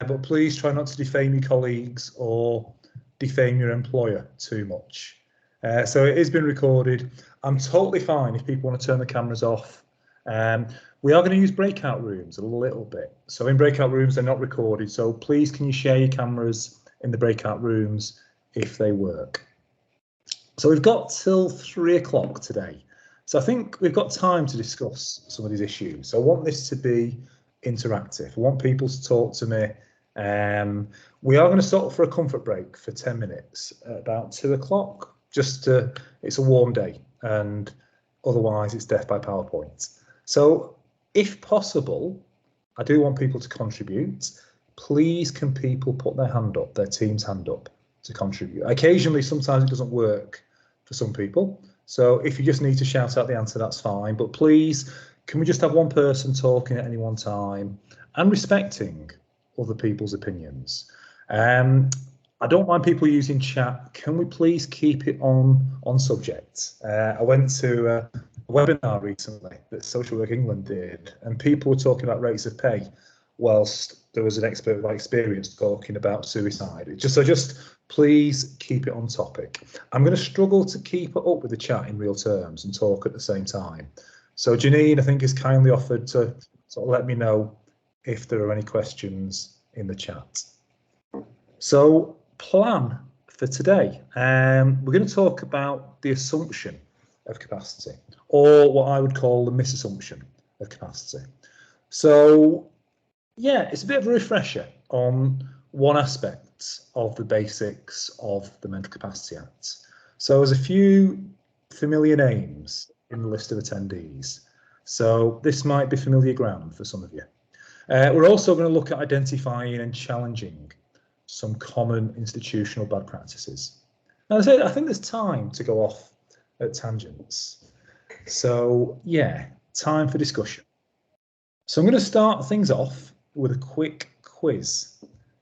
but please try not to defame your colleagues or defame your employer too much. So it has been recorded. I'm totally fine if people want to turn the cameras off. We are going to use breakout rooms a little bit. So in breakout rooms, they're not recorded. So please, can you share your cameras in the breakout rooms if they work? So we've got till 3 o'clock today. So I think we've got time to discuss some of these issues. So I want this to be interactive. I want people to talk to me. We are going to stop for a comfort break for 10 minutes at about 2 o'clock. It's a warm day and otherwise it's death by PowerPoint. So if possible, I do want people to contribute. Please, can people put their hand up, their team's hand up to contribute? Occasionally, sometimes it doesn't work for some people. So if you just need to shout out the answer, that's fine. But please, can we just have one person talking at any one time and respecting other people's opinions? I don't mind people using chat. Can we please keep it on subject? I went to a webinar recently that Social Work England did, and people were talking about rates of pay whilst there was an expert with experience talking about suicide. Just please keep it on topic. I'm going to struggle to keep it up with the chat in real terms and talk at the same time. So Janine, I think, has kindly offered to sort of let me know if there are any questions in the chat. So plan for today. We're going to talk about the assumption of capacity, or what I would call the misassumption of capacity. So yeah, it's a bit of a refresher on one aspect of the basics of the Mental Capacity Act. So there's a few familiar names in the list of attendees. So this might be familiar ground for some of you. We're also going to look at identifying and challenging some common institutional bad practices. Now, I think there's time to go off at tangents. So yeah, time for discussion. So I'm going to start things off with a quick quiz.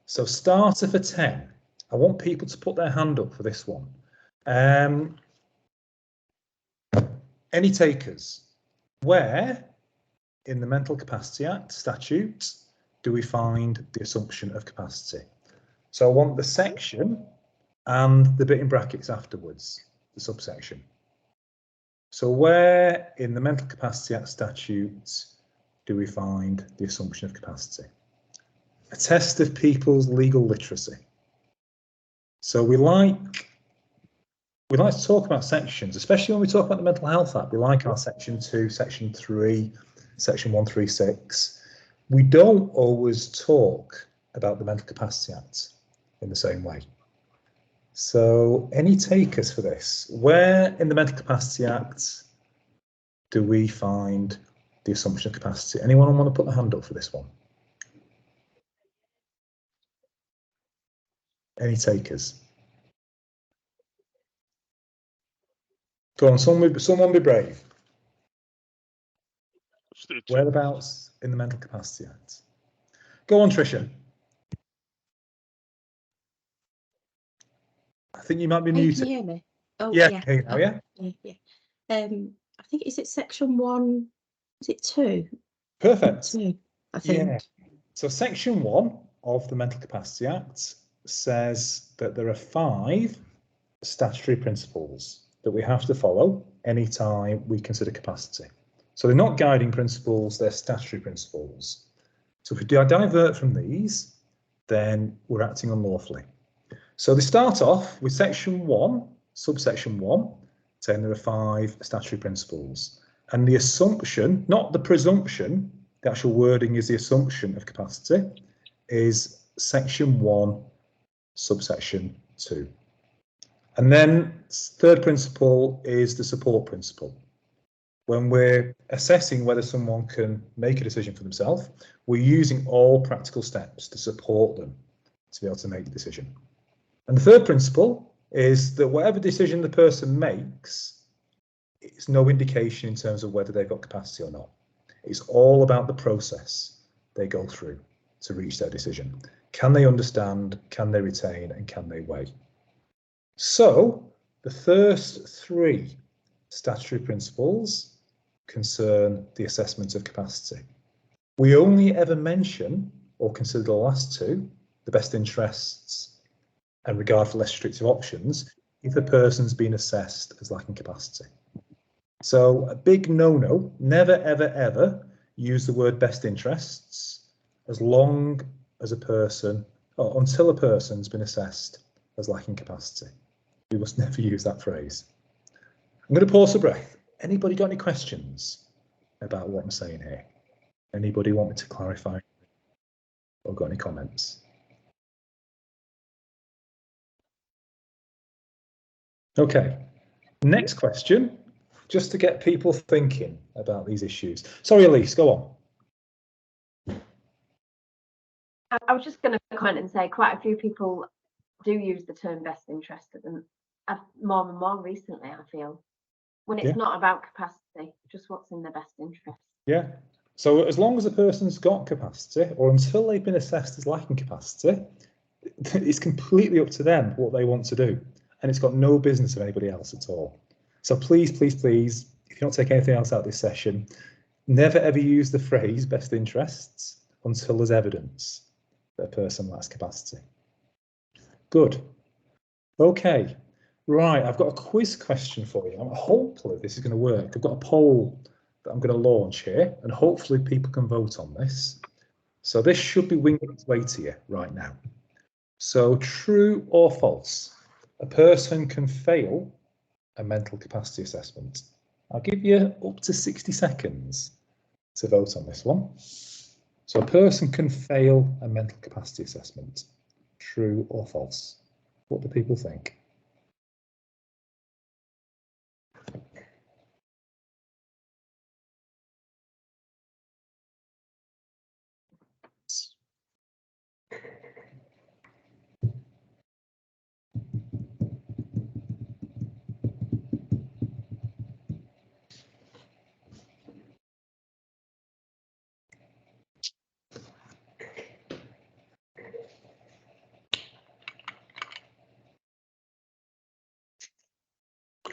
So starter for 10. I want people to put their hand up for this one. Any takers? Where in the Mental Capacity Act statute do we find the assumption of capacity? So I want the section and the bit in brackets afterwards, the subsection. So where in the Mental Capacity Act statute do we find the assumption of capacity? A test of people's legal literacy. So we like to talk about sections, especially when we talk about the Mental Health Act. We like our section 2, section 3, section 136. We don't always talk about the Mental Capacity Act in the same way. So any takers for this? Where in the Mental Capacity Act do we find the assumption of capacity? Anyone want to put their hand up for this one? Any takers? Go on, someone be brave. Whereabouts in the Mental Capacity Act? Go on, Tricia. I think you might be muted. Can you hear me? Oh, yeah. Hey, now, yeah. Yeah. I think, is it section 1? Is it 2? Perfect. 2, I think. Yeah. So section 1 of the Mental Capacity Act says that there are 5 statutory principles that we have to follow anytime we consider capacity. So they're not guiding principles, they're statutory principles. So if we divert from these, then we're acting unlawfully. So they start off with section 1, subsection 1, saying there are 5 statutory principles. And the assumption, not the presumption, the actual wording is the assumption of capacity, is section 1, subsection 2. And then third principle is the support principle. When we're assessing whether someone can make a decision for themselves, we're using all practical steps to support them to be able to make the decision. And the third principle is that whatever decision the person makes, it's no indication in terms of whether they've got capacity or not. It's all about the process they go through to reach their decision. Can they understand, can they retain, and can they weigh? So the first 3 statutory principles concern the assessment of capacity. We only ever mention or consider the last two, the best interests and regard for less restrictive options, if a person's been assessed as lacking capacity. So a big no-no, never, ever, ever use the word best interests as long as a person, or until a person's been assessed as lacking capacity. We must never use that phrase. I'm going to pause for breath. Anybody got any questions about what I'm saying here? Anybody want me to clarify or got any comments? Okay, next question, just to get people thinking about these issues. Sorry, Elise, go on. I was just going to comment and say quite a few people do use the term best interest at them more and more recently, I feel, when it's not about capacity, just what's in their best interest. Yeah. So as long as a person's got capacity, or until they've been assessed as lacking capacity, it's completely up to them what they want to do. And it's got no business of anybody else at all. So please, please, please, if you don't take anything else out of this session, never ever use the phrase best interests until there's evidence that a person lacks capacity. Good. Okay. Right, I've got a quiz question for you. Hopefully this is going to work. I've got a poll that I'm going to launch here, and hopefully people can vote on this. So this should be winging its way to you right now. So true or false? A person can fail a mental capacity assessment. I'll give you up to 60 seconds to vote on this one. So a person can fail a mental capacity assessment. True or false? What do people think?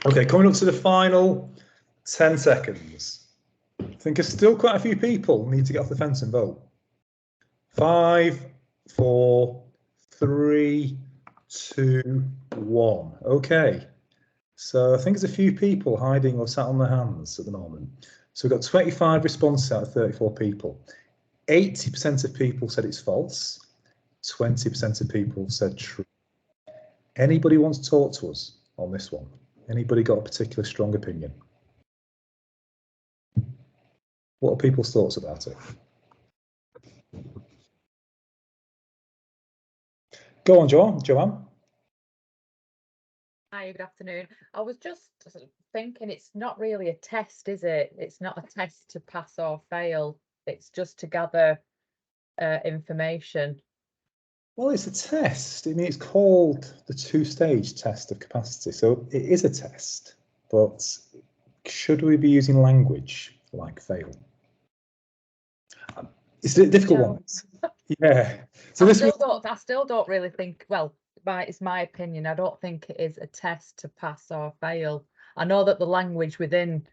Okay, coming up to the final 10 seconds. I think there's still quite a few people need to get off the fence and vote. 5, 4, 3, 2, 1. Okay, so I think there's a few people hiding or sat on their hands at the moment. So we've got 25 responses out of 34 people. 80% of people said it's false. 20% of people said true. Anybody wants to talk to us on this one? Anybody got a particular strong opinion? What are people's thoughts about it? Go on, Joanne. Hi, good afternoon. I was just thinking it's not really a test, is it? It's not a test to pass or fail. It's just to gather information. Well, it's a test. I mean, it's called the two-stage test of capacity. So it is a test, but should we be using language like fail? It's a difficult one. Yeah. So I still don't really think, well, it's my opinion. I don't think it is a test to pass or fail. I know that the language within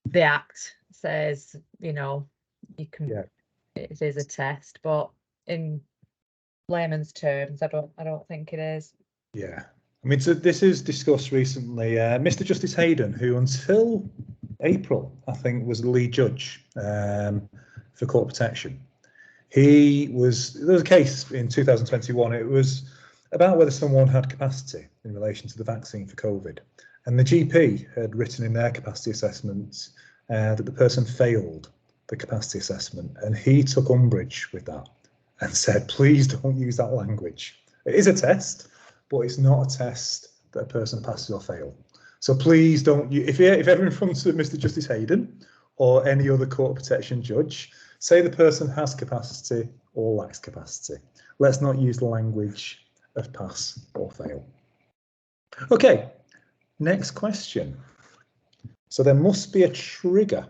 the Act says, you know, you can, it is a test, but in layman's terms, I don't think it is. Yeah, I mean, so this is discussed recently. Mr. Justice Hayden, who until April, I think, was the lead judge for court protection. There was a case in 2021. It was about whether someone had capacity in relation to the vaccine for COVID, and the GP had written in their capacity assessment that the person failed the capacity assessment, and he took umbrage with that and said, please don't use that language. It is a test, but it's not a test that a person passes or fails. So please don't, if ever in front of Mr. Justice Hayden or any other court protection judge, say the person has capacity or lacks capacity. Let's not use the language of pass or fail. Okay, next question. So there must be a trigger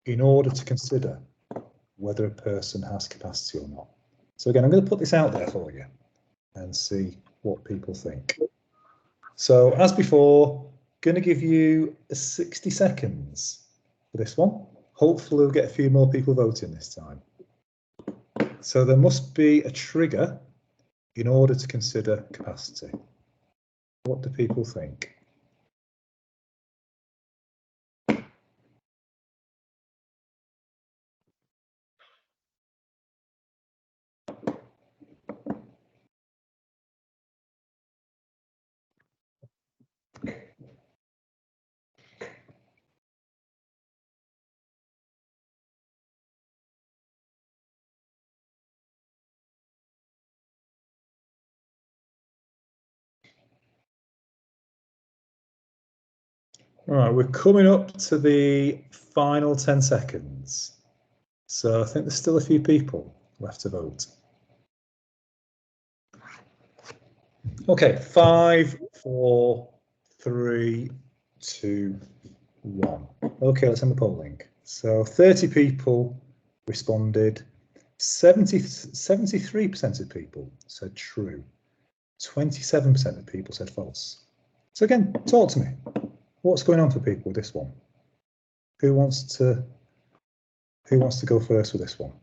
in order to consider whether a person has capacity or not. So again, I'm going to put this out there for you and see what people think. So as before, going to give you 60 seconds for this one. Hopefully we'll get a few more people voting this time. So there must be a trigger in order to consider capacity. What do people think? All right, we're coming up to the final 10 seconds. So I think there's still a few people left to vote. Okay, 5, 4, 3, 2, 1. Okay, let's end the polling. So 30 people responded. 73% of people said true. 27% of people said false. So again, talk to me. What's going on for people with this one? Who wants to go first with this one?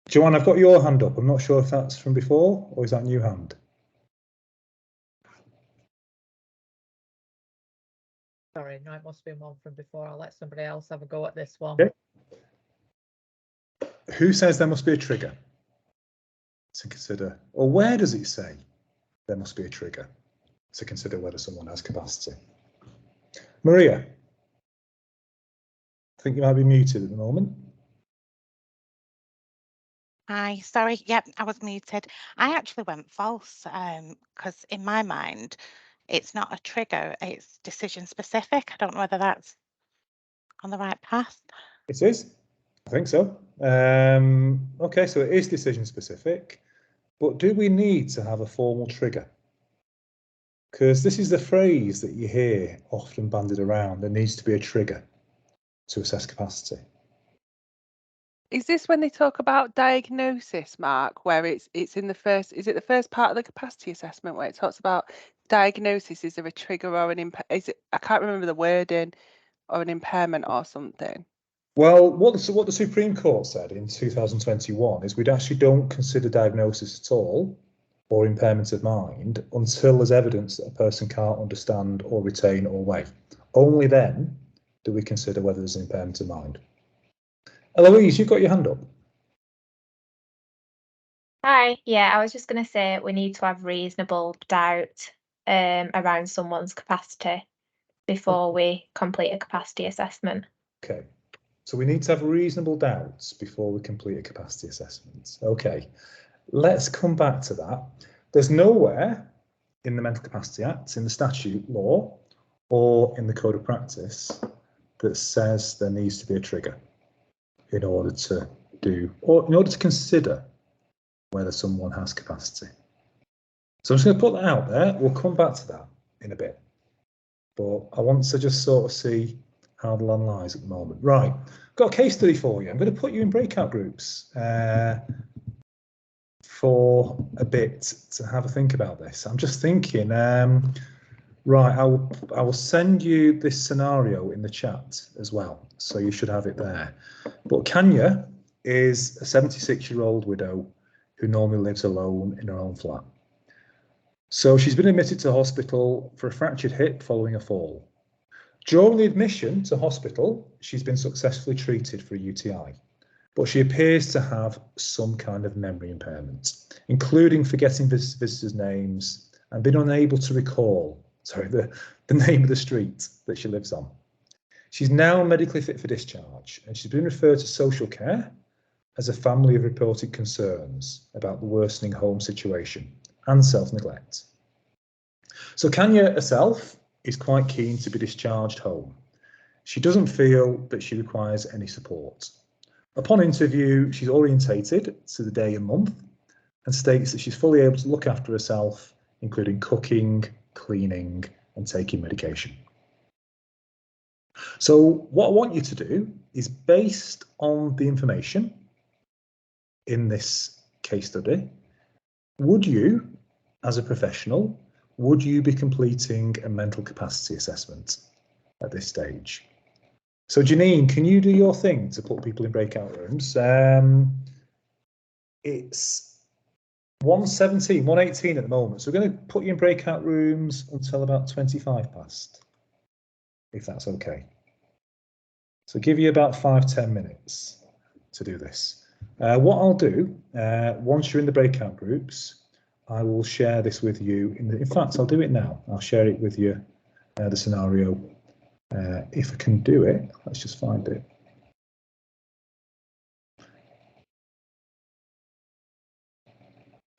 Joanne, I've got your hand up. I'm not sure if that's from before or is that a new hand? Sorry, no, it must be one from before. I'll let somebody else have a go at this one. Okay. Who says there must be a trigger to consider, or where does it say there must be a trigger to consider whether someone has capacity? Maria, I think you might be muted at the moment. Hi, sorry. Yep, I was muted. I actually went false because in my mind, it's not a trigger, it's decision specific. I don't know whether that's on the right path. It is, I think so. Okay, so it is decision specific, but do we need to have a formal trigger? Because this is the phrase that you hear often bandied around. There needs to be a trigger to assess capacity. Is this when they talk about diagnosis, Mark, where it's in the first, is it the first part of the capacity assessment where it talks about diagnosis? Is there a trigger or an is it, I can't remember the wording, or an impairment or something? Well, what the Supreme Court said in 2021 is we actually don't consider diagnosis at all or impairment of mind until there's evidence that a person can't understand or retain or weigh. Only then do we consider whether there's an impairment of mind. Eloise, you've got your hand up. Hi, yeah, I was just going to say we need to have reasonable doubt around someone's capacity before we complete a capacity assessment. Okay, so we need to have reasonable doubts before we complete a capacity assessment. Okay, let's come back to that. There's nowhere in the Mental Capacity Act, in the statute law, or in the Code of Practice that says there needs to be a trigger in order to do, or in order to consider whether someone has capacity. So I'm just going to put that out there. We'll come back to that in a bit. But I want to just sort of see how the land lies at the moment. Right, got a case study for you. I'm going to put you in breakout groups for a bit to have a think about this. I'm just thinking, right, I will send you this scenario in the chat as well, so you should have it there. But Kanya is a 76-year-old widow who normally lives alone in her own flat. So she's been admitted to hospital for a fractured hip following a fall. During the admission to hospital, she's been successfully treated for a UTI, but she appears to have some kind of memory impairment, including forgetting visitors' names and being unable to recall, the name of the street that she lives on. She's now medically fit for discharge, and she's been referred to social care as a family have reported concerns about the worsening home situation and self-neglect. So Kanya herself is quite keen to be discharged home. She doesn't feel that she requires any support. Upon interview, she's orientated to the day and month and states that she's fully able to look after herself, including cooking, cleaning, and taking medication. So what I want you to do is, based on the information in this case study, would you, as a professional, would you be completing a mental capacity assessment at this stage? So Janine, can you do your thing to put people in breakout rooms? It's 1:17, 1:18 at the moment. So we're going to put you in breakout rooms until about 25 past, if that's okay. So give you about 5–10 minutes to do this. What I'll do, once you're in the breakout groups, I will share this with you. In fact, I'll do it now. I'll share it with you, the scenario. If I can do it, let's just find it.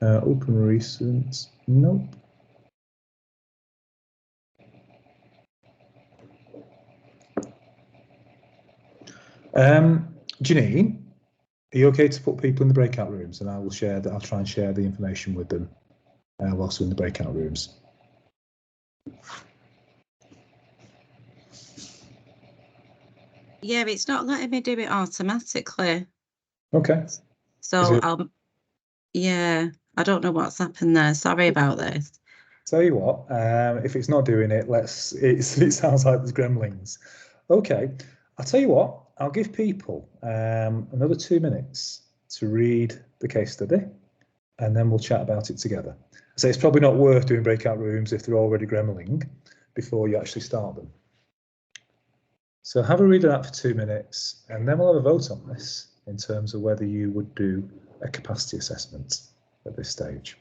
Open recent, nope. Janine, are you okay to put people in the breakout rooms, and I will share that. I'll try and share the information with them whilst we're in the breakout rooms. Yeah, it's not letting me do it automatically. Okay. So yeah, I don't know what's happened there. Sorry about this. Tell you what, if it's not doing it, it sounds like there's gremlins. Okay, I'll tell you what, I'll give people another 2 minutes to read the case study, and then we'll chat about it together. So it's probably not worth doing breakout rooms if they're already gremling before you actually start them. So have a read of that for 2 minutes, and then we'll have a vote on this in terms of whether you would do a capacity assessment at this stage.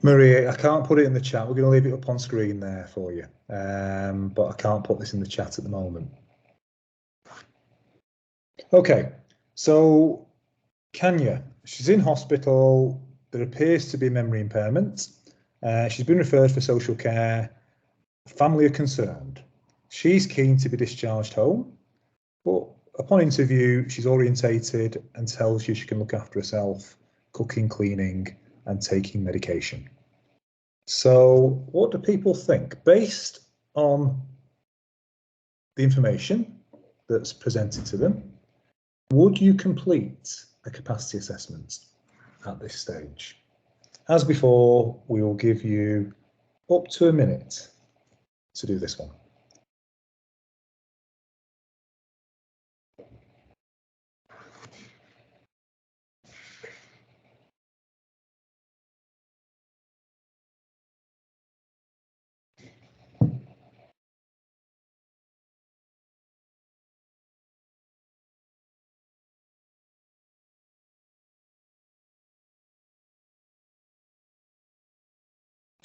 Maria, I can't put it in the chat. We're going to leave it up on screen there for you, but I can't put this in the chat at the moment. Okay, so Kenya, she's in hospital. There appears to be memory impairment. She's been referred for social care. Family are concerned. She's keen to be discharged home, but upon interview, she's orientated and tells you she can look after herself, cooking, cleaning, and taking medication. So what do people think? Based on the information that's presented to them, would you complete a capacity assessment at this stage? As before, we will give you up to a minute to do this one.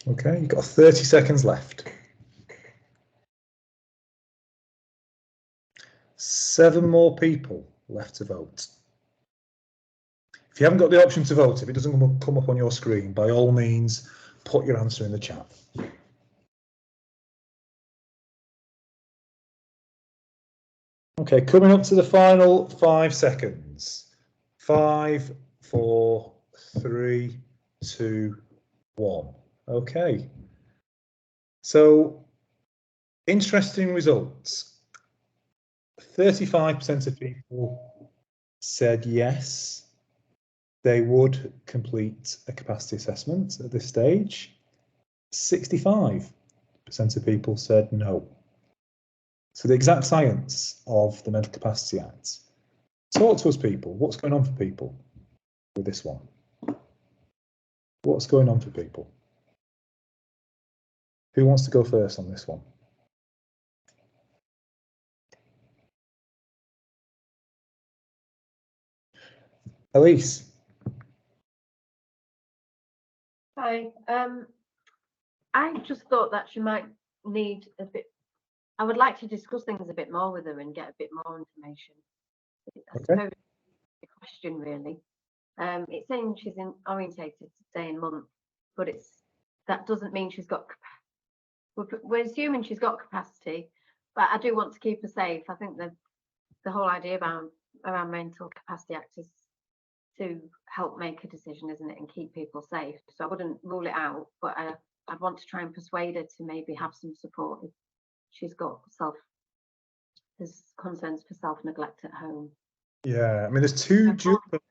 Okay, you've got 30 seconds left. 7 more people left to vote. If you haven't got the option to vote, if it doesn't come up on your screen, by all means, put your answer in the chat. Okay, coming up to the final 5 seconds. 5, 4, 3, 2, 1. Okay. So, interesting results. 35% of people said yes, they would complete a capacity assessment at this stage. 65% of people said no. So the exact science of the Mental Capacity Act. Talk to us, people. What's going on for people with this one? What's going on for people? Who wants to go first on this one? Elise. Hi. I just thought that she might need a bit. I would like to discuss things a bit more with her and get a bit more information. I suppose the question really. It's saying she's orientated to day and month, but that doesn't mean she's got. We're assuming she's got capacity, but I do want to keep her safe. I think the whole idea around Mental Capacity Act is to help make a decision, isn't it, and keep people safe. So I wouldn't rule it out, but I'd want to try and persuade her to maybe have some support if she's got there's concerns for self-neglect at home. Yeah, I mean, there's two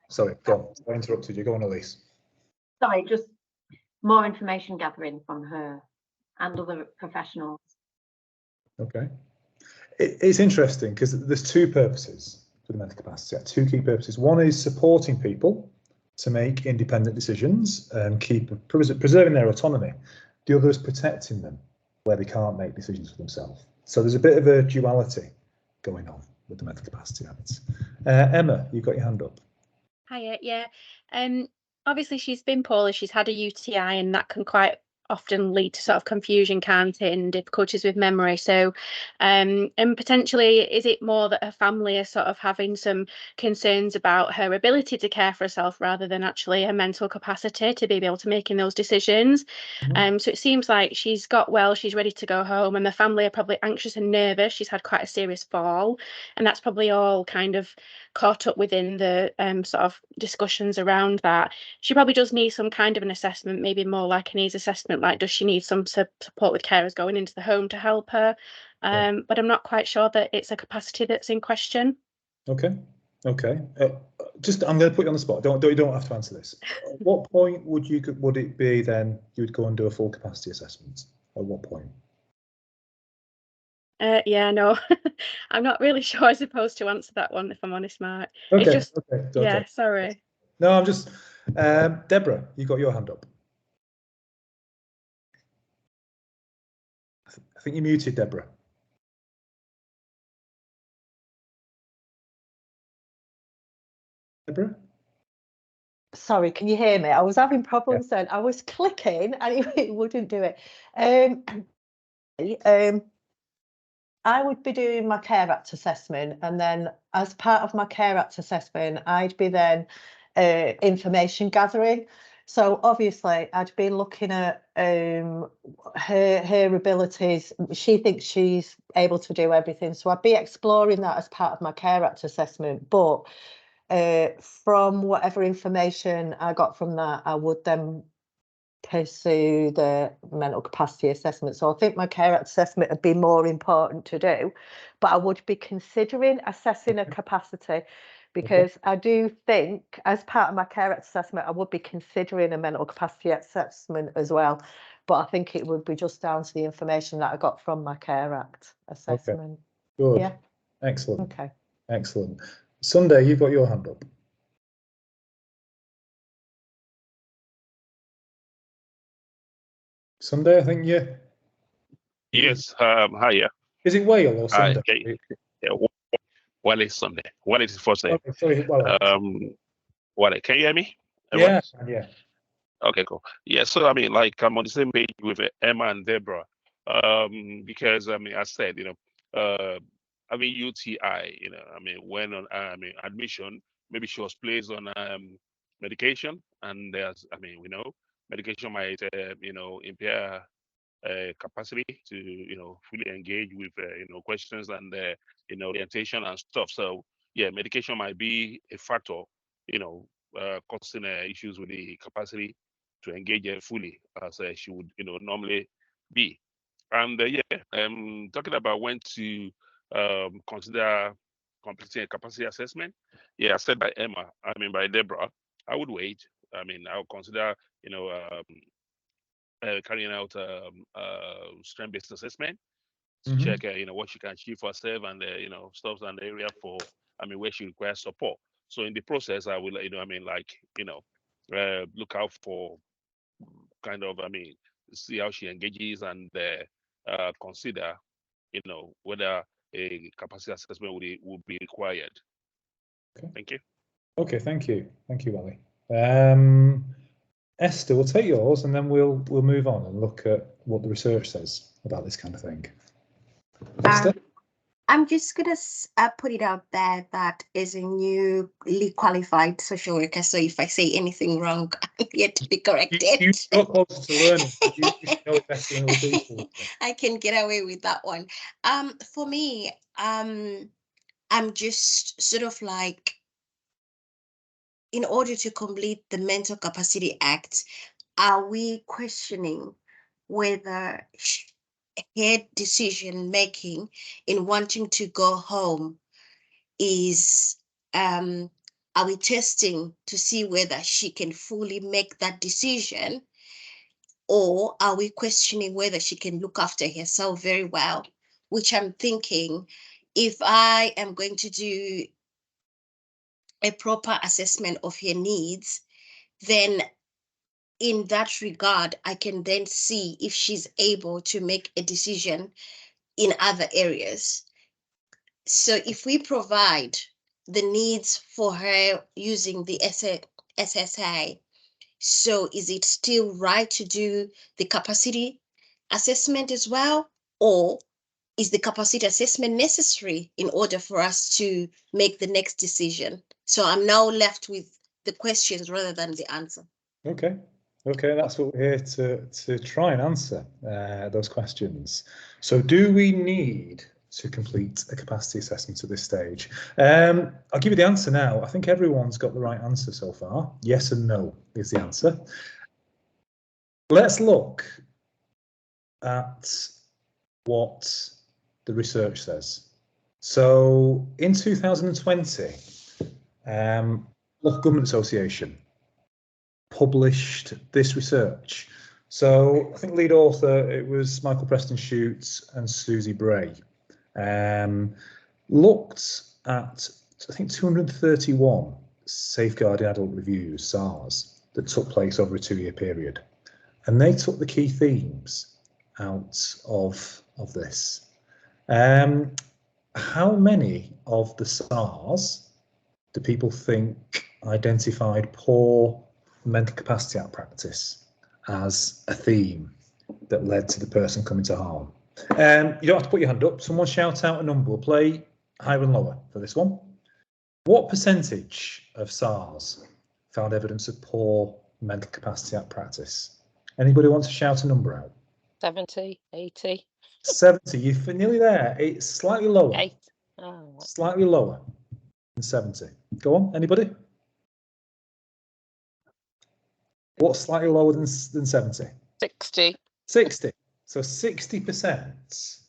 sorry, go on. I interrupted you. Go on, Elise. Sorry, just more information gathering from her and other professionals. Okay. It's interesting because there's two purposes for the Mental Capacity Act, two key purposes. One is supporting people to make independent decisions and preserving their autonomy. The other is protecting them where they can't make decisions for themselves. So there's a bit of a duality going on with the Mental Capacity Act. Emma, you've got your hand up. Hiya, yeah. Obviously she's been poorly, she's had a UTI, and that can quite often lead to sort of confusion, can't it, and difficulties with memory. So and potentially, is it more that her family are sort of having some concerns about her ability to care for herself rather than actually her mental capacity to be able to making those decisions? So it seems like she's got well, she's ready to go home, and the family are probably anxious and nervous. She's had quite a serious fall, and that's probably all kind of caught up within the sort of discussions around that. She probably does need some kind of an assessment, maybe more like a needs assessment, like does she need some support with carers going into the home to help her? But I'm not quite sure that it's a capacity that's in question. Okay. I'm going to put you on the spot. You don't have to answer this. At what point would it be then you would go and do a full capacity assessment? At what point? Yeah, no, I'm not really sure I'm supposed to answer that one, if I'm honest, Mark. Okay, it's just, okay. Sorry. No, I'm just, Deborah, you got your hand up. I think you're muted, Deborah. Deborah? Sorry, can you hear me? I was having problems then. I was clicking and it wouldn't do it. I would be doing my Care Act assessment, and then as part of my Care Act assessment, I'd be then information gathering. So obviously I'd be looking at her abilities. She thinks she's able to do everything. So I'd be exploring that as part of my Care Act assessment. But from whatever information I got from that, I would then pursue the mental capacity assessment. So I think my Care Act assessment would be more important to do, but I would be considering assessing a capacity, because I do think as part of my Care Act assessment, I would be considering a mental capacity assessment as well. But I think it would be just down to the information that I got from my Care Act assessment. Good. Yeah. Excellent. Okay. Excellent. Sunday, you've got your hand up. Sunday, I think, yeah. Yes. Hi. Yeah. Is it Whale or Sunday? Yeah. Well, it's Sunday. Well, it's first name. Okay, sorry, well. What? Can you hear me? Yeah. Yeah. Okay, cool. Yeah. So I mean, like, I'm on the same page with Emma and Deborah. Because I mean, I said, I mean, UTI. I mean, when on admission, maybe she was placed on medication, and there's, I mean, we know medication might impair capacity to fully engage with questions and orientation and stuff. So yeah, medication might be a factor causing issues with the capacity to engage fully as she would normally be. And talking about when to consider completing a capacity assessment, yeah, I said by Emma, I mean by Deborah, I would wait. I mean, I would consider carrying out strength-based assessment to check what she can achieve for herself, and stuff and the area for where she requires support. So in the process, I will look out for kind of see how she engages, and consider whether a capacity assessment would be required. Okay. Thank you. Okay, thank you, Wally. Esther, we'll take yours and then we'll move on and look at what the research says about this kind of thing. Esther? I'm just going to put it out there that as a newly qualified social worker, so if I say anything wrong, I'm here to be corrected. You're closer to learning. You know it better than other people. I can get away with that one. For me, I'm just sort of like, in order to complete the Mental Capacity Act, are we questioning whether her decision making in wanting to go home is, are we testing to see whether she can fully make that decision, or are we questioning whether she can look after herself very well? Which I'm thinking, if I am going to do a proper assessment of her needs, then in that regard, I can then see if she's able to make a decision in other areas. So if we provide the needs for her using the SSA, so is it still right to do the capacity assessment as well? Or is the capacity assessment necessary in order for us to make the next decision? So I'm now left with the questions rather than the answer. Okay. Okay, that's what we're here to try and answer, those questions. So do we need to complete a capacity assessment at this stage? I'll give you the answer now. I think everyone's got the right answer so far. Yes and no is the answer. Let's look at what the research says. So in 2020, Local Government Association published this research. So I think lead author, it was Michael Preston Shoots and Susie Bray. Looked at, I think, 231 safeguarding adult reviews, SARS, that took place over a 2-year period. And they took the key themes out of this. How many of the SARS do people think identified poor Mental Capacity Act practice as a theme that led to the person coming to harm? You don't have to put your hand up. Someone shout out a number. We'll play higher and lower for this one. What percentage of SARS found evidence of poor Mental Capacity Act practice? Anybody want to shout a number out? 70, 80. 70, you're nearly there. It's slightly lower. 8. Oh. Slightly lower than 70. Go on, anybody? What's slightly lower than 70? 60. 60. So 60%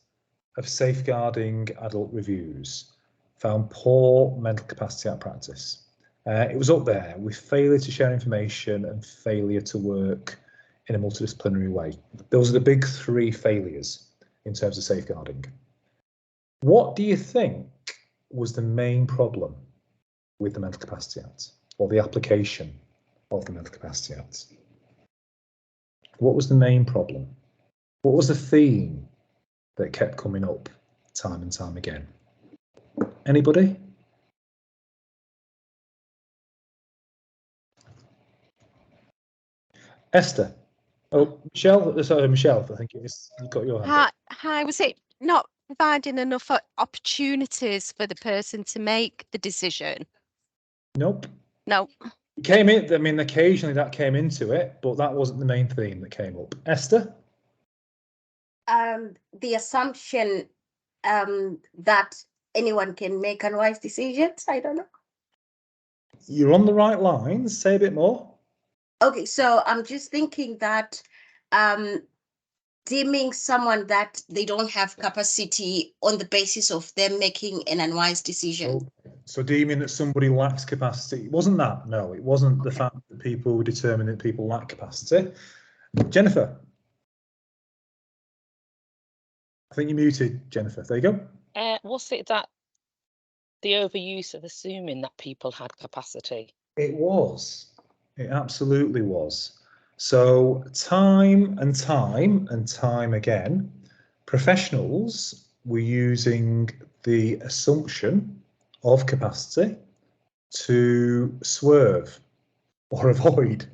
of safeguarding adult reviews found poor Mental Capacity Act practice. It was up there with failure to share information and failure to work in a multidisciplinary way. Those are the big 3 failures in terms of safeguarding. What do you think was the main problem with the Mental Capacity Act, or the application of the Mental Capacity Act? What was the main problem? What was the theme that kept coming up time and time again? Anybody? Esther. Oh, Michelle. Sorry, Michelle. I think it is. You've got your hand up. Hi. Was it not providing enough opportunities for the person to make the decision? Nope. No. It came in. I mean, occasionally that came into it, but that wasn't the main theme that came up. Esther. The assumption that anyone can make unwise decisions. I don't know. You're on the right lines. Say a bit more. Okay, so I'm just thinking that deeming someone that they don't have capacity on the basis of them making an unwise decision. Okay. So deeming that somebody lacks capacity. Wasn't that? No, it wasn't the fact that people were determining that people lack capacity. Jennifer. I think you're muted, Jennifer. There you go. Was it that the overuse of assuming that people had capacity? It was. It absolutely was. So time and time again, professionals were using the assumption of capacity to swerve or avoid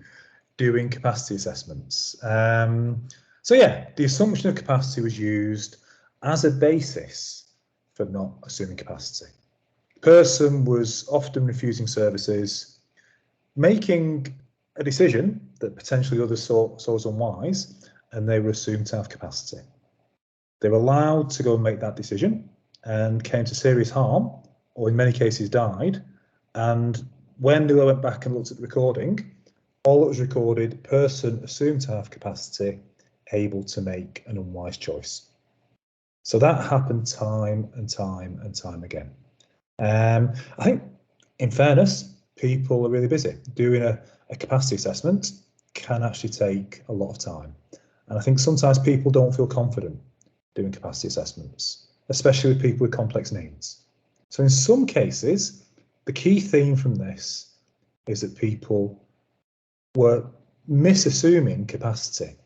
doing capacity assessments. So yeah, the assumption of capacity was used as a basis for not assuming capacity. The person was often refusing services, making a decision that potentially others saw as unwise, and they were assumed to have capacity. They were allowed to go and make that decision and came to serious harm, or in many cases died. And when they went back and looked at the recording, all that was recorded, person assumed to have capacity, able to make an unwise choice. So that happened time and time and time again. I think, in fairness, people are really busy. Doing a capacity assessment can actually take a lot of time. And I think sometimes people don't feel confident doing capacity assessments, especially with people with complex needs. So in some cases, the key theme from this is that people were misassuming capacity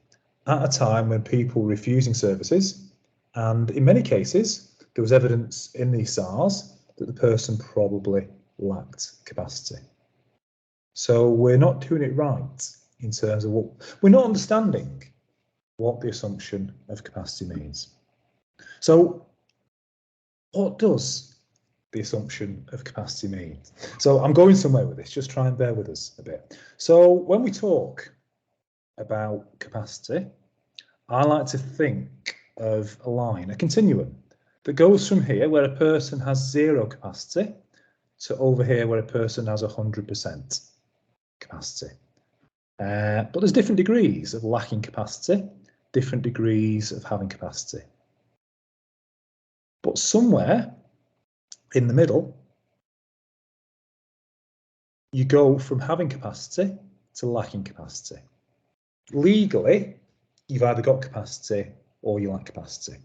at a time when people were refusing services, and in many cases there was evidence in these SARs that the person probably lacked capacity. So we're not doing it right in terms of what we're not understanding what the assumption of capacity means. So what does the assumption of capacity mean? So I'm going somewhere with this, just try and bear with us a bit. So when we talk about capacity, I like to think of a line, a continuum, that goes from here where a person has 0 capacity to over here where a person has 100% capacity. But there's different degrees of lacking capacity, different degrees of having capacity. But somewhere in the middle, you go from having capacity to lacking capacity. Legally, you've either got capacity or you lack capacity.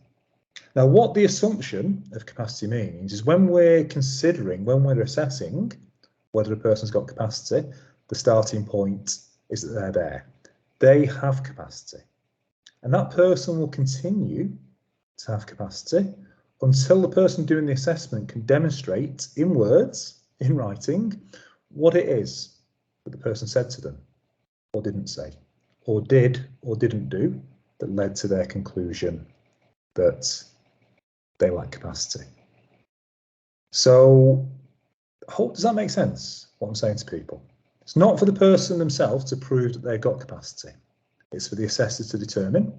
Now, what the assumption of capacity means is when we're considering, when we're assessing whether a person's got capacity, the starting point is that they're there. They have capacity. And that person will continue to have capacity until the person doing the assessment can demonstrate in words, in writing, what it is that the person said to them or didn't say, or did or didn't do that led to their conclusion that they lack capacity. So, does that make sense, what I'm saying to people? It's not for the person themselves to prove that they've got capacity. It's for the assessor to determine.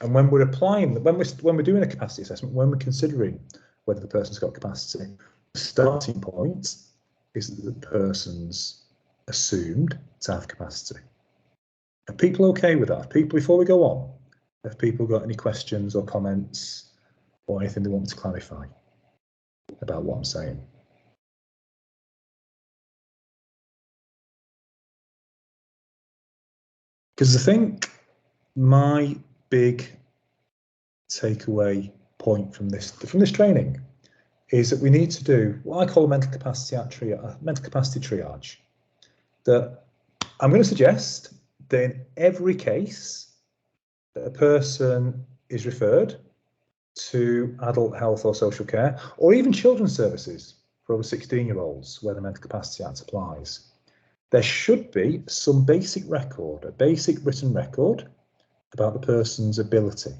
And when we're applying, when we're doing a capacity assessment, when we're considering whether the person's got capacity, the starting point is that the person's assumed to have capacity. Are people okay with that? People, before we go on, have people got any questions or comments or anything they want to clarify about what I'm saying? Because I think my big takeaway point from this training is that we need to do what I call a mental capacity triage. That I'm going to suggest that in every case that a person is referred to adult health or social care, or even children's services for over 16-year-olds where the Mental Capacity Act applies, there should be some basic record, a basic written record about the person's ability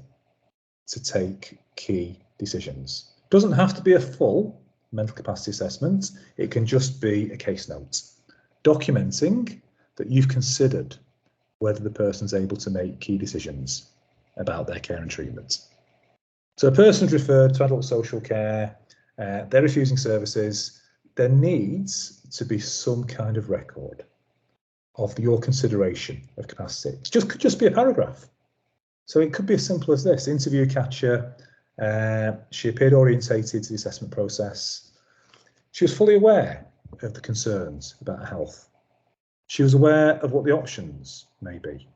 to take key decisions. It doesn't have to be a full mental capacity assessment. It can just be a case note documenting that you've considered whether the person's able to make key decisions about their care and treatment. So a person's referred to adult social care, they're refusing services, there needs to be some kind of record of your consideration of capacity. It could just be a paragraph. So it could be as simple as this: interview catcher, she appeared orientated to the assessment process. She was fully aware of the concerns about her health. She was aware of what the options may be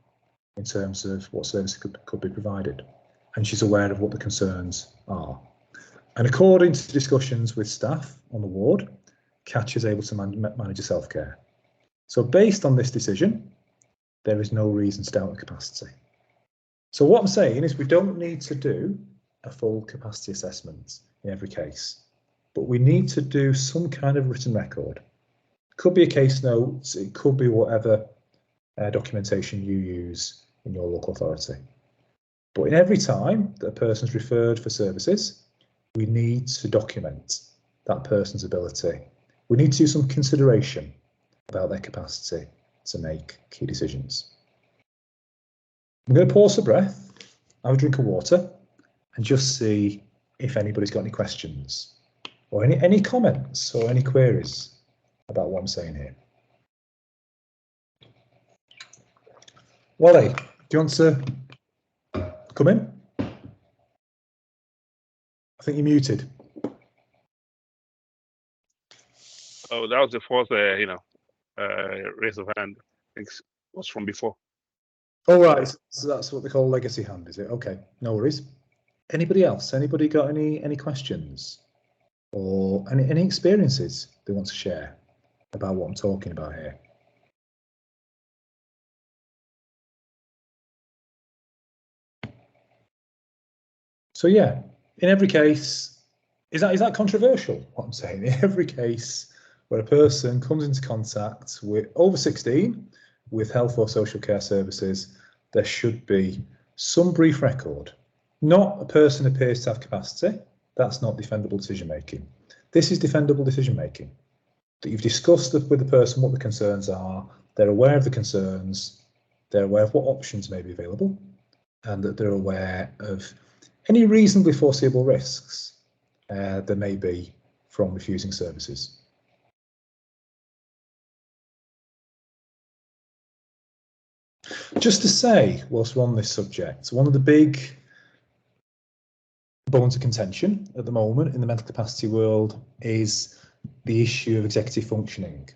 in terms of what services could be provided. And she's aware of what the concerns are. And according to discussions with staff on the ward, Catch is able to manage her self-care. So based on this decision, there is no reason to doubt the capacity. So what I'm saying is we don't need to do a full capacity assessment in every case, but we need to do some kind of written record. It could be a case note, it could be whatever documentation you use in your local authority. But in every time that a person's referred for services, we need to document that person's ability. We need to do some consideration about their capacity to make key decisions. I'm going to pause for breath, have a drink of water, and just see if anybody's got any questions or any comments or any queries about what I'm saying here. Wally, do you want to come in? I think you're muted. Oh, that was the first, raise of hand. I think it was from before. Oh, right. So that's what they call legacy hand, is it? Okay, no worries. Anybody else? Anybody got any questions or any experiences they want to share about what I'm talking about here? So yeah, in every case, is that controversial, what I'm saying? In every case where a person comes into contact with over 16 with health or social care services, there should be some brief record. Not a person appears to have capacity. That's not defendable decision making. This is defendable decision making. That you've discussed with the person what the concerns are, they're aware of the concerns, they're aware of what options may be available, and that they're aware of any reasonably foreseeable risks there may be from refusing services. Just to say, whilst we're on this subject, one of the big bones of contention at the moment in the mental capacity world is the issue of executive functioning.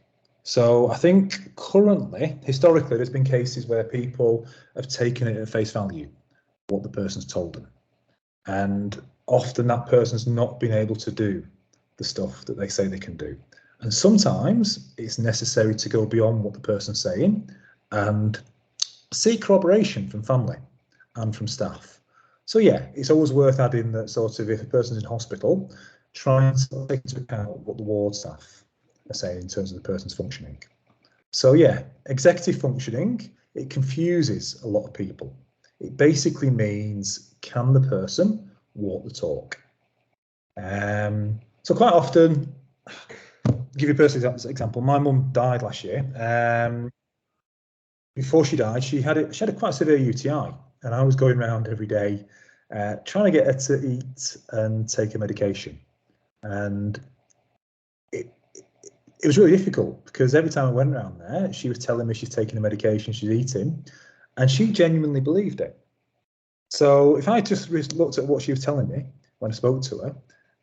So I think currently, historically, there's been cases where people have taken it at face value, what the person's told them. And often that person's not been able to do the stuff that they say they can do. And sometimes it's necessary to go beyond what the person's saying and seek corroboration from family and from staff. So yeah, it's always worth adding that sort of if a person's in hospital, trying to take into account what the ward staff are saying in terms of the person's functioning. So yeah, executive functioning, it confuses a lot of people. It basically means, can the person walk the talk? So quite often, I'll give you a personal example. My mum died last year. Before she died, she had a quite severe UTI, and I was going around every day trying to get her to eat and take her medication. And it was really difficult because every time I went around there, she was telling me she's taking the medication, she's eating, and she genuinely believed it. So if I just looked at what she was telling me when I spoke to her,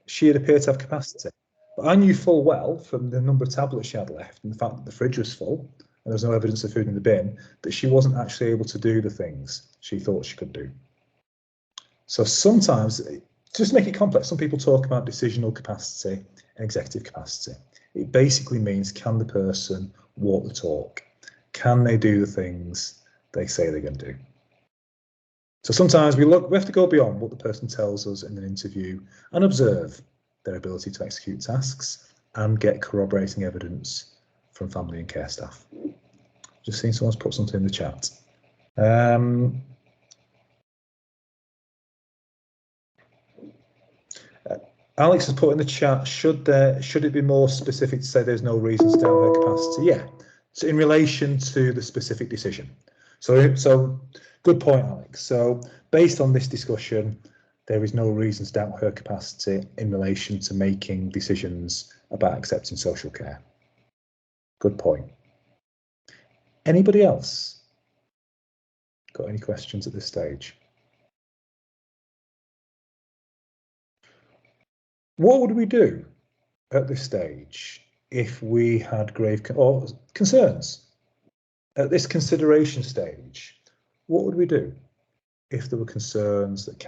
she had appeared to have capacity. But I knew full well from the number of tablets she had left and the fact that the fridge was full and there was no evidence of food in the bin, that she wasn't actually able to do the things she thought she could do. So sometimes, just to make it complex, some people talk about decisional capacity and executive capacity. It basically means, can the person walk the talk? Can they do the things they say they're going to do? So sometimes we have to go beyond what the person tells us in an interview and observe their ability to execute tasks and get corroborating evidence from family and care staff. Just seen someone's put something in the chat. Alex has put in the chat, should it be more specific to say there's no reason to doubt her capacity? Yeah, so in relation to the specific decision. So good point, Alex. So based on this discussion, there is no reason to doubt her capacity in relation to making decisions about accepting social care. Good point. Anybody else got any questions at this stage? What would we do at this stage if we had grave concerns? At this consideration stage, what would we do if there were concerns that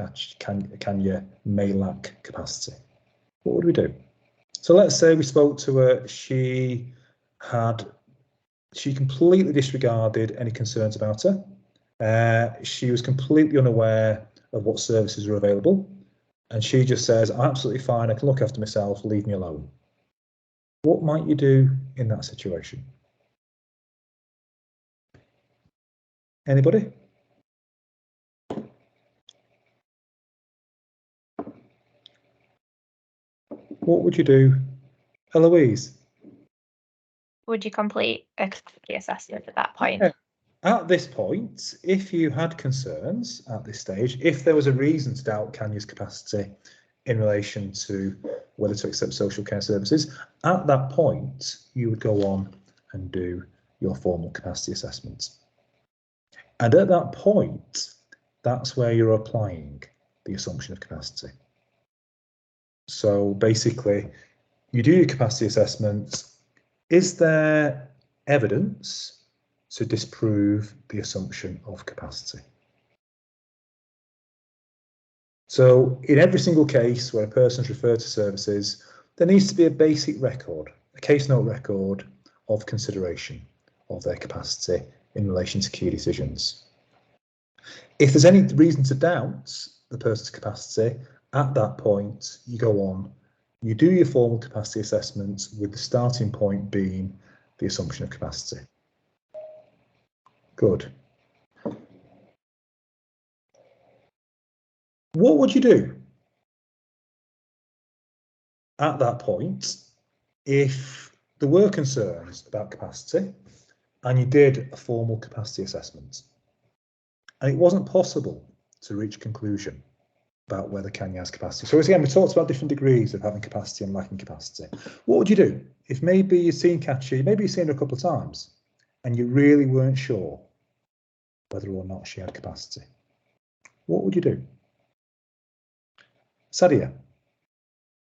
Kanya may lack capacity? What would we do? So let's say we spoke to her, she completely disregarded any concerns about her. She was completely unaware of what services are available. And she just says, I'm absolutely fine, I can look after myself, leave me alone. What might you do in that situation? Anybody? What would you do? Eloise? Would you complete a capacity assessment at that point? Yeah. At this point, if you had concerns at this stage, if there was a reason to doubt Canya's capacity in relation to whether to accept social care services, at that point, you would go on and do your formal capacity assessment. And at that point, that's where you're applying the assumption of capacity. So basically, you do your capacity assessment. Is there evidence to disprove the assumption of capacity? So in every single case where a person's referred to services, there needs to be a basic record, a case note record of consideration of their capacity in relation to key decisions. If there's any reason to doubt the person's capacity, at that point, you go on, you do your formal capacity assessment with the starting point being the assumption of capacity. Good. What would you do at that point if there were concerns about capacity and you did a formal capacity assessment and it wasn't possible to reach a conclusion about whether Kenya has capacity? So again, we talked about different degrees of having capacity and lacking capacity. What would you do if maybe you've seen Katya, maybe you've seen her a couple of times and you really weren't sure whether or not she had capacity? What would you do? Sadia?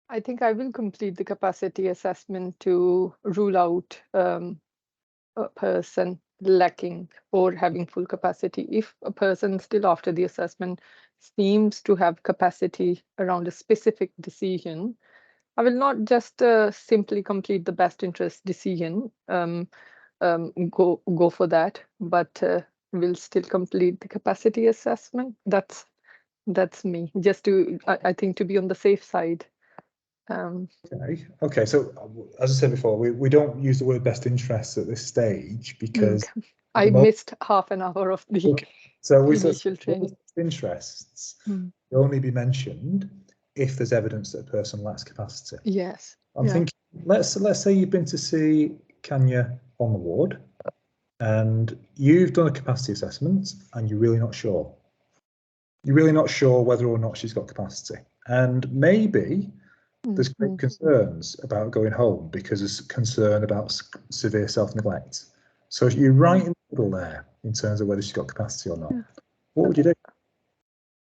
I think I will complete the capacity assessment to rule out a person lacking or having full capacity. If a person still after the assessment seems to have capacity around a specific decision, I will not just simply complete the best interest decision, go for that, but will still complete the capacity assessment. That's me, just to, I think, to be on the safe side. Okay, so as I said before, we don't use the word best interests at this stage because I missed half an hour of the so we initial training. Best interests will only be mentioned if there's evidence that a person lacks capacity. Yes. I'm thinking, let's say you've been to see Kanya on the ward and you've done a capacity assessment and you're really not sure. You're really not sure whether or not she's got capacity. And maybe there's great concerns about going home because there's concern about severe self-neglect. So you're right in the middle there in terms of whether she's got capacity or not. What would you do?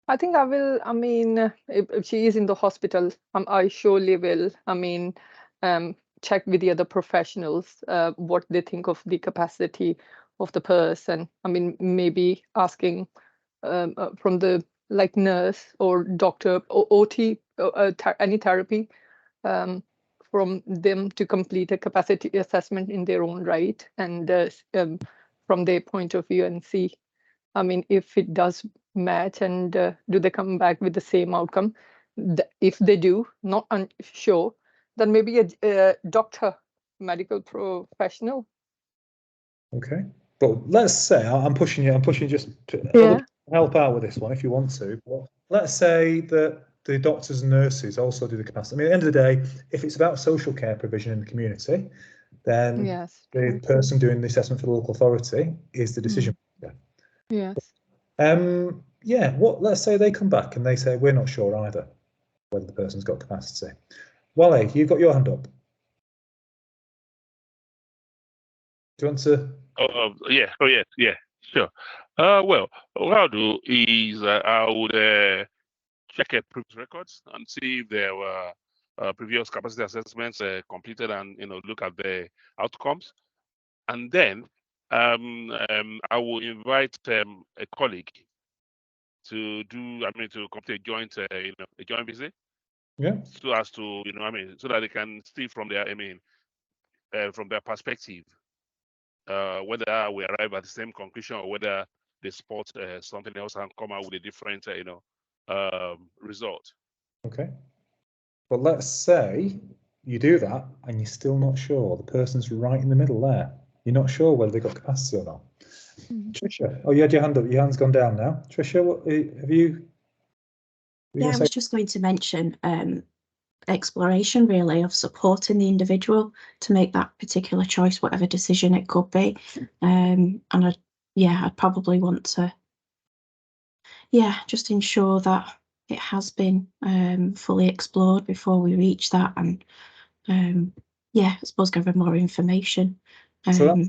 I think I will, I mean, if she is in the hospital, I surely will, I mean, check with the other professionals what they think of the capacity of the person. I mean, maybe asking from the nurse or doctor or OT, any therapy from them to complete a capacity assessment in their own right and from their point of view and see, I mean, if it does match and do they come back with the same outcome. If they do, not unsure, then maybe a doctor, medical professional. Okay, but let's say I'm pushing you just to help out with this one if you want to. But let's say that the doctors and nurses also do the capacity. I mean, at the end of the day, if it's about social care provision in the community, then the person doing the assessment for the local authority is the decision maker. Yes. Let's say they come back and they say we're not sure either whether the person's got capacity. Wale, you've got your hand up. Do you want to? Sure. Well, what I'll do is I would check previous records and see if there were previous capacity assessments completed and look at the outcomes, and then I will invite a colleague to complete a joint visit. Yeah. So as to so that they can see from their from their perspective whether we arrive at the same conclusion or whether they spot something else and come out with a different result. Okay. But let's say you do that and you're still not sure. The person's right in the middle there. You're not sure whether they've got capacity or not. Tricia, oh, you had your hand up. Your hand's gone down now. Tricia, what have you? Yeah, I was just going to mention exploration, really, of supporting the individual to make that particular choice, whatever decision it could be. And I'd probably want to, just ensure that it has been fully explored before we reach that, and I suppose give her more information. So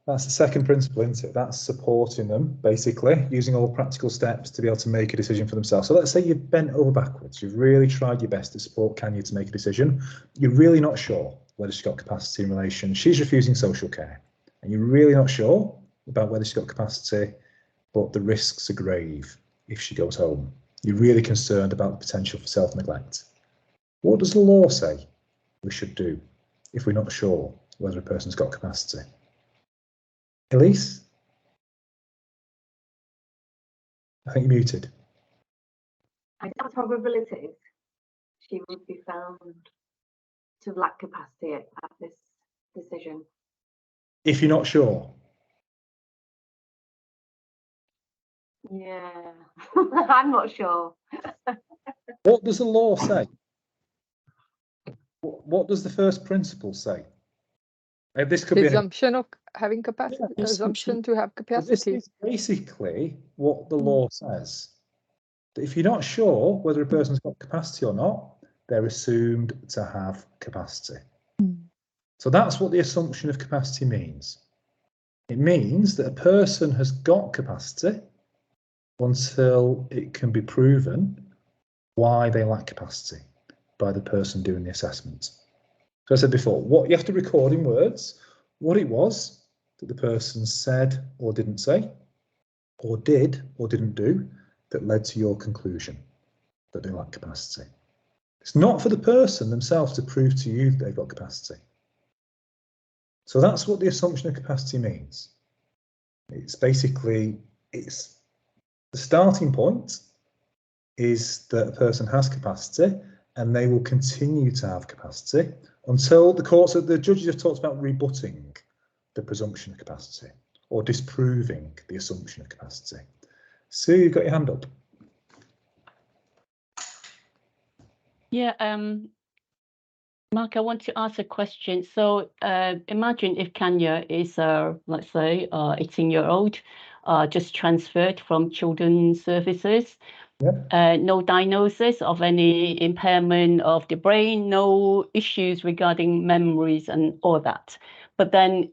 that's the second principle, isn't it? That's supporting them, basically, using all practical steps to be able to make a decision for themselves. So let's say you've bent over backwards. You've really tried your best to support Kanya to make a decision. You're really not sure whether she's got capacity in relation. She's refusing social care. And you're really not sure about whether she's got capacity, but the risks are grave if she goes home. You're really concerned about the potential for self-neglect. What does the law say we should do if we're not sure whether a person's got capacity? Elise? I think you're muted. I think probabilities she would be found to lack capacity at this decision. If you're not sure? Yeah, I'm not sure. What does the law say? What does the first principle say? This could be assumption of having capacity, assumption to have capacity. This is basically what the law says. That if you're not sure whether a person's got capacity or not, they're assumed to have capacity. So that's what the assumption of capacity means. It means that a person has got capacity until it can be proven why they lack capacity by the person doing the assessment. So I said before, what you have to record in words, what it was that the person said or didn't say, or did or didn't do, that led to your conclusion that they lack capacity. It's not for the person themselves to prove to you that they've got capacity. So that's what the assumption of capacity means. It's basically, it's the starting point is that a person has capacity and they will continue to have capacity until the judges have talked about rebutting the presumption of capacity or disproving the assumption of capacity. Sue, you've got your hand up. Yeah, Mark, I want to ask a question. So imagine if Kanya is, let's say, 18-year-old, just transferred from children's services. Yep. No diagnosis of any impairment of the brain, no issues regarding memories and all that. But then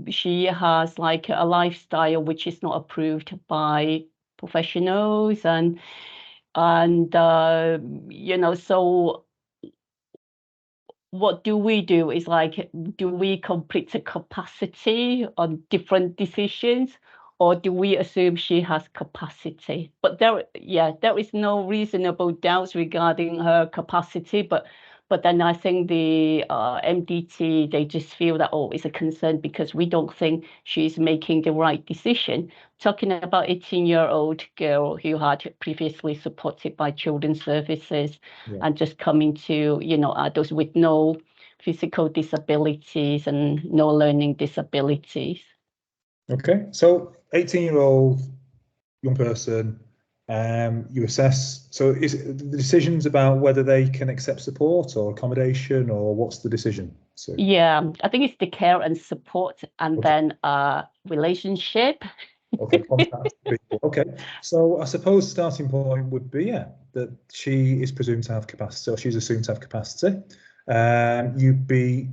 she has like a lifestyle which is not approved by professionals, and you know, so what do we do is like, do we complete the capacity on different decisions, or do we assume she has capacity? But there is no reasonable doubts regarding her capacity, but then I think the MDT, they just feel that, oh, it's a concern because we don't think she's making the right decision. Talking about 18-year-old girl who had previously supported by children's services, and just coming to, you know, adults with no physical disabilities and no learning disabilities. Okay, so 18-year-old young person, you assess, so is it the decisions about whether they can accept support or accommodation, or what's the decision? So yeah, I think it's the care and support, and then relationship. Okay, contact people. Okay, so I suppose the starting point would be that she is presumed to have capacity, or she's assumed to have capacity. You'd be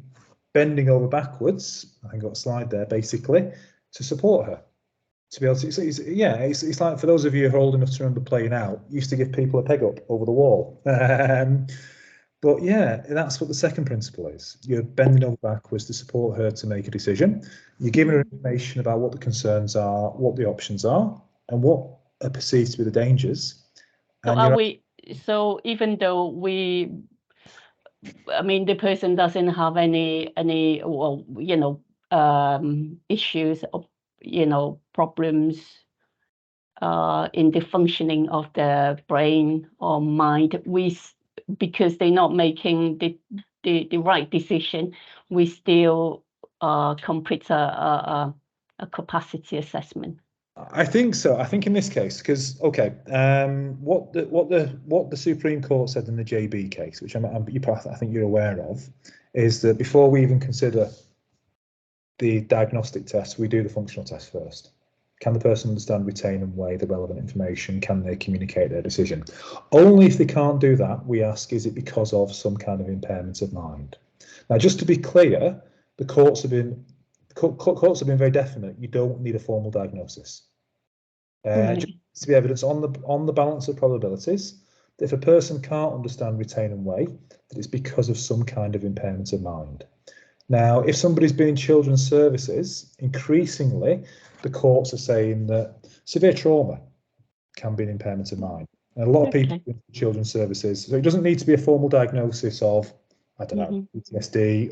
bending over backwards, I think I've got a slide there, basically, to support her. To be able to, it's like, for those of you who are old enough to remember playing out, used to give people a peg up over the wall. But yeah, that's what the second principle is. You're bending over backwards to support her to make a decision. You're giving her information about what the concerns are, what the options are, and what are perceived to be the dangers. So even though I mean, the person doesn't have any well, you know, issues of, you know, problems in the functioning of the brain or mind, because they're not making the right decision, we still complete a a capacity assessment? I think so. I think in this case, because what the Supreme Court said in the JB case, which I think you're aware of, is that before we even consider the diagnostic test, we do the functional test first. Can the person understand, retain and weigh the relevant information? Can they communicate their decision? Only if they can't do that, we ask, is it because of some kind of impairment of mind? Now, just to be clear, the courts have been very definite. You don't need a formal diagnosis. Just to be evidence on the balance of probabilities that if a person can't understand, retain and weigh, that it's because of some kind of impairment of mind. Now, if somebody's been in children's services, increasingly the courts are saying that severe trauma can be an impairment of mind. And a lot of people in children's services, so it doesn't need to be a formal diagnosis of, I don't know, PTSD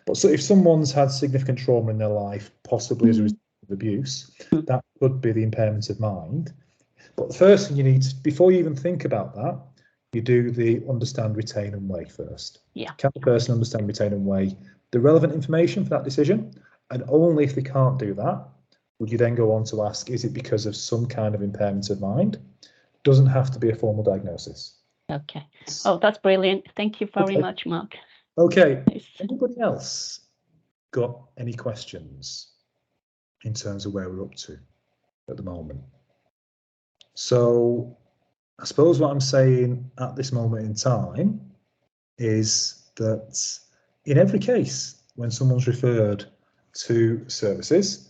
but so if someone's had significant trauma in their life, possibly as a result of abuse, that could be the impairment of mind. But the first thing you need, before you even think about that, you do the understand, retain and weigh first. Can the person understand, retain and weigh the relevant information for that decision? And only if they can't do that, would you then go on to ask, is it because of some kind of impairment of mind? Doesn't have to be a formal diagnosis. Okay. Oh, that's brilliant. Thank you very much, Mark. Okay. Anybody else got any questions in terms of where we're up to at the moment? So I suppose what I'm saying at this moment in time is that in every case, when someone's referred to services,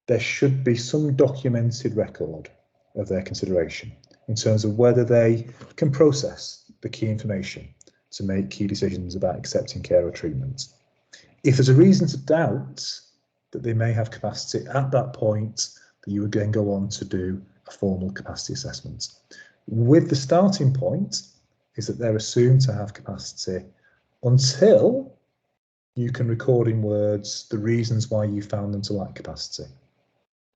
there should be some documented record of their consideration in terms of whether they can process the key information to make key decisions about accepting care or treatment. If there's a reason to doubt that they may have capacity at that point, that you would then go on to do a formal capacity assessment. With the starting point is that they're assumed to have capacity until you can record in words the reasons why you found them to lack capacity.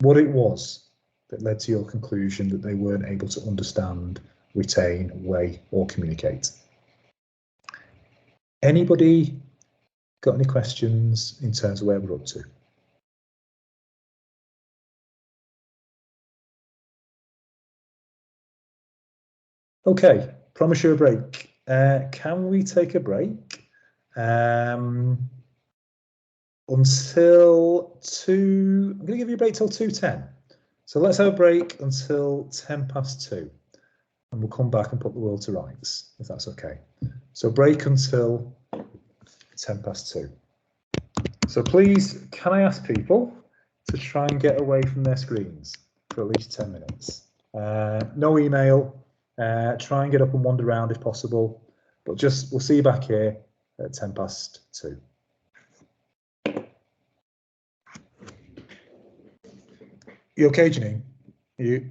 What it was that led to your conclusion that they weren't able to understand, retain, weigh, or communicate. Anybody got any questions in terms of where we're up to? Okay, promise you a break. Can we take a break until 2? I'm going to give you a break till 2:10. So let's have a break until 2:10, and we'll come back and put the world to rights, if that's okay. So break until 2:10. So please, can I ask people to try and get away from their screens for at least 10 minutes? No email. Try and get up and wander around if possible, but we'll see you back here at 2:10. You okay, Janine? You?